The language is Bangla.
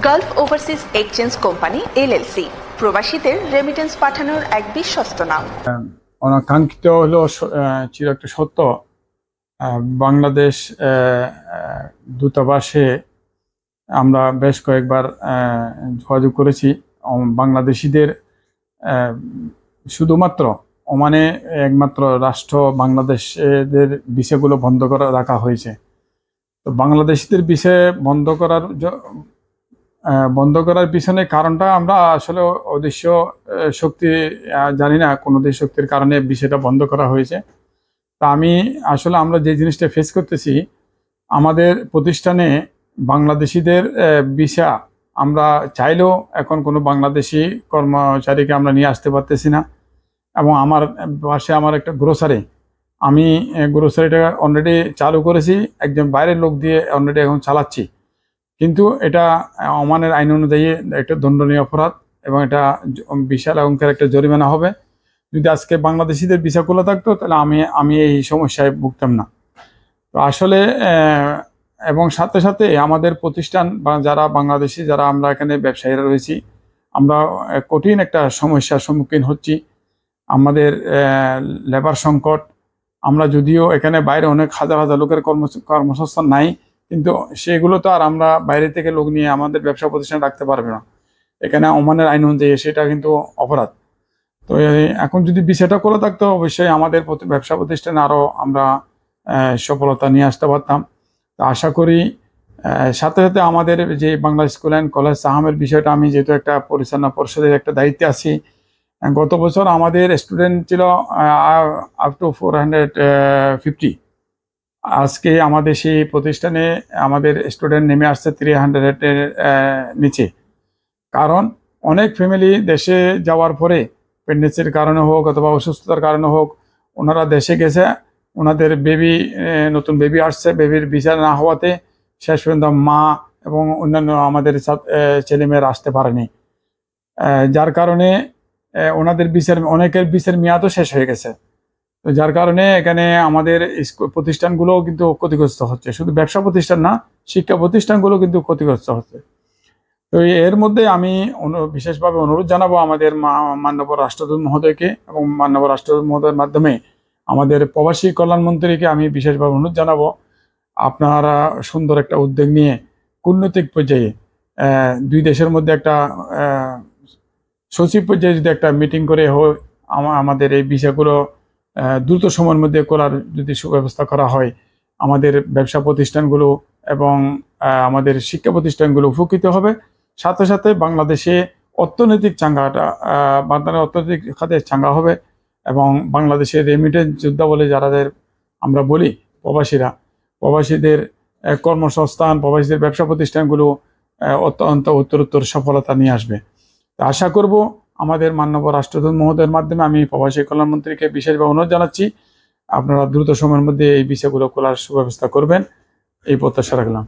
Gulf overseas exchange company LLC প্রবাসীদের রেমিটেন্স পাঠানোর এক বিশ্বস্ত নাম। অনাকাঙ্ক্ষিত হলো চির একটা সত্য। বাংলাদেশ দূতাবাসে আমরা বেশ কয়েকবার যোগাযোগ করেছি। বাংলাদেশিদের শুধুমাত্র ওমানে একমাত্র রাষ্ট্র বাংলাদেশদের বিষয়গুলো বন্ধ করে রাখা হয়েছে। তো বাংলাদেশিদের বিষয় বন্ধ করার পিছনে কারণটা আমরা আসলে অদৃশ্য শক্তি জানি না, কোন দেশ শক্তির কারণে বিষয়টা বন্ধ করা হয়েছে। তা আমরা যে জিনিসটা ফেস করতেছি, আমাদের প্রতিষ্ঠানে বাংলাদেশিদের ভিসা আমরা চাইলেও এখন কোনো বাংলাদেশি কর্মচারীকে আমরা নিয়ে আসতে পারতেছি না। এবং আমার পাশে আমার একটা গ্রোসারি, আমি গ্রোসারিটা অলরেডি চালু করেছি, একজন বাইরের লোক দিয়ে অলরেডি এখন চালাচ্ছি। কিন্তু এটা ওমানের আইন অনুযায়ী একটা দণ্ডনীয় অপরাধ এবং এটা বিশাল অঙ্কের একটা জরিমানা হবে। যদি আজকে বাংলাদেশিদের ভিসা খোলা থাকতো তাহলে আমি এই সমস্যায় ভুগতাম না। তো আসলে এবং সাথে সাথে আমাদের প্রতিষ্ঠান বা যারা বাংলাদেশি যারা আমরা এখানে ব্যবসায়ীরা রয়েছি, আমরা কঠিন একটা সমস্যার সম্মুখীন হচ্ছি। আমাদের লেবার সংকট, আমরা যদিও এখানে বাইরে অনেক হাজার হাজার লোকের কর্মসংস্থান নাই, কিন্তু সেগুলো তো আর আমরা বাইরে থেকে লোক নিয়ে আমাদের ব্যবসা প্রতিষ্ঠান রাখতে পারবে না। এখানে ওমানের আইন অনুযায়ী সেটা কিন্তু অপরাধ। তো এখন যদি বিষয়টা খোলা থাকতো অবশ্যই আমাদের ব্যবসা প্রতিষ্ঠানে আরও আমরা সফলতা নিয়ে আসতে পারতাম। তো আশা করি সাথে সাথে আমাদের যে বাংলা স্কুল অ্যান্ড কলেজ সাহামের বিষয়টা, আমি যেহেতু একটা পরিচালনা পরিষদের একটা দায়িত্বে আছি, গত বছর আমাদের স্টুডেন্ট ছিল আপ টু 450। আজকে আমাদের সেই প্রতিষ্ঠানে আমাদের স্টুডেন্ট নেমে আসছে 300-এর নিচে। কারণ অনেক ফ্যামিলি দেশে যাওয়ার পরে প্রেগনেন্সির কারণে হোক অথবা অসুস্থতার কারণে হোক, ওনারা দেশে গেছে, ওনাদের নতুন বেবি আসছে, বেবির ভিসা না হওয়াতে শেষ পর্যন্ত মা এবং অন্যান্য আমাদের ছেলেমেয়েরা আসতে পারেনি। যার কারণে ওনাদের অনেকের ভিসার মেয়াদও শেষ হয়ে গেছে। তো যার কারণে এখানে আমাদের প্রতিষ্ঠানগুলো কিন্তু ক্ষতিগ্রস্ত হচ্ছে, শুধু ব্যবসা প্রতিষ্ঠান না, শিক্ষা প্রতিষ্ঠানগুলো কিন্তু ক্ষতিগ্রস্ত হচ্ছে। তো এর মধ্যে আমি বিশেষভাবে অনুরোধ জানাবো আমাদের মাননীয় রাষ্ট্রদূত মহোদয়কে, এবং মাননীয় রাষ্ট্রদূত মহোদয়ের মাধ্যমে আমাদের প্রবাসী কল্যাণ মন্ত্রীকে আমি বিশেষভাবে অনুরোধ জানাবো, আপনারা সুন্দর একটা উদ্যোগ নিয়ে কূটনৈতিক পর্যায়ে দুই দেশের মধ্যে একটা সচিব পর্যায়ে যদি একটা মিটিং করে আমাদের এই বিষয়গুলো দ্রুত সময়ের মধ্যে করার যদি সুব্যবস্থা করা হয়, আমাদের ব্যবসা প্রতিষ্ঠানগুলো এবং আমাদের শিক্ষা প্রতিষ্ঠানগুলো উপকৃত হবে। সাথে সাথে বাংলাদেশে অর্থনৈতিক অর্থনৈতিক খাতে চাঙ্গা হবে, এবং বাংলাদেশের রেমিটেন্স যোদ্ধা বলে যাদের আমরা বলি প্রবাসীদের কর্মসংস্থান, প্রবাসীদের ব্যবসা প্রতিষ্ঠানগুলো অত্যন্ত উত্তরোত্তর সফলতা নিয়ে আসবে। আশা করব আমাদের মাননীয় রাষ্ট্রদূত মহোদয়ের মাধ্যমে আমি প্রবাসী কল্যাণ মন্ত্রীকে বিশেষভাবে অনুরোধ জানাচ্ছি, আপনারা দ্রুত সময়ের মধ্যে এই বিষয়গুলো খোলার সুব্যবস্থা করবেন, এই প্রত্যাশা রাখলাম।